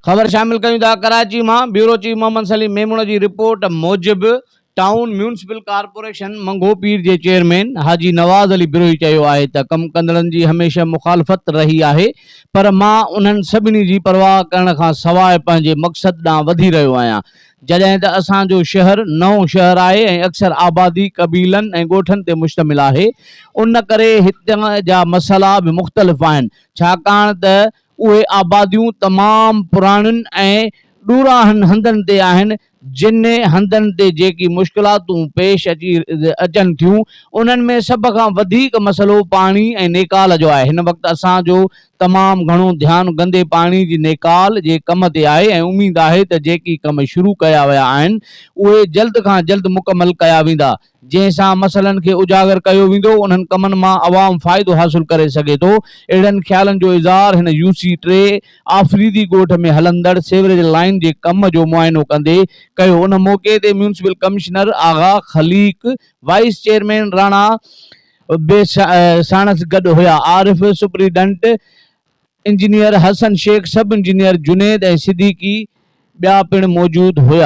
ख़बर शामिल कयूं था कराची मां। ब्यूरो चीफ मोहम्मद सलीम मेमून की रिपोर्ट मूजिब टाउन म्यूनिसिपल कॉर्पोरेशन मंगोपीर के चेयरमैन हाजी नवाज़ अली बिरोही चयो आहे त कम कंदड़नि जी हमेशा मुखालफ़त रही आहे, पर मां उन्हनि सभिनी जी परवाह करण खां सवाइ पंहिंजे मक़सद ॾांहुं वधी रहियो आहियां। जॾहिं त असांजो शहर नओं शहर आहे ऐं अक्सर आबादी कबीलनि ऐं ॻोठनि ते मुश्तमिल आहे, उन करे हितां जा मसइला बि मुख़्तलिफ़ आहिनि, छाकाणि त उहे आबादियूं तमामु पुराणियुनि ऐं ॾूराहनि हंधनि ते आहिनि, जिन हंधनि ते जेकी मुश्किलातूं पेश अचनि थियूं उन्हनि में सभ खां वधीक मसइलो पाणी ऐं नेकाल जो आहे। हिन वक़्तु असांजो तमामु घणो ध्यानु गंदे पाणी जी नेकाल जे कम ते आहे ऐं उमेद आहे त जेकी कम शुरू कया विया आहिनि उहे जल्द खां जल्द मुकमल कया वेंदा, जंहिंसां मसइलनि खे उजागर कयो वेंदो, उन्हनि कमनि मां अवाम फ़ाइदो हासिल करे सघे थो। अहिड़नि ख़्यालनि जो इज़हार हिन UC3 आफरीदी ॻोठ में हलंदड़ सेवरेज लाइन जे कम जो मुआइनो कंदे कयो। उन मौक़े ते म्यूनिसिपल कमिश्नर आगा खलीक, वाइस चेयरमैन राणा साणस गॾु हुया। आरिफ सुपरिटेंडेंट इंजीनियर हसन शेख, सब इंजीनियर जुनेद ऐं सिद्दीकी ॿिया पिणु मौजूदु हुया।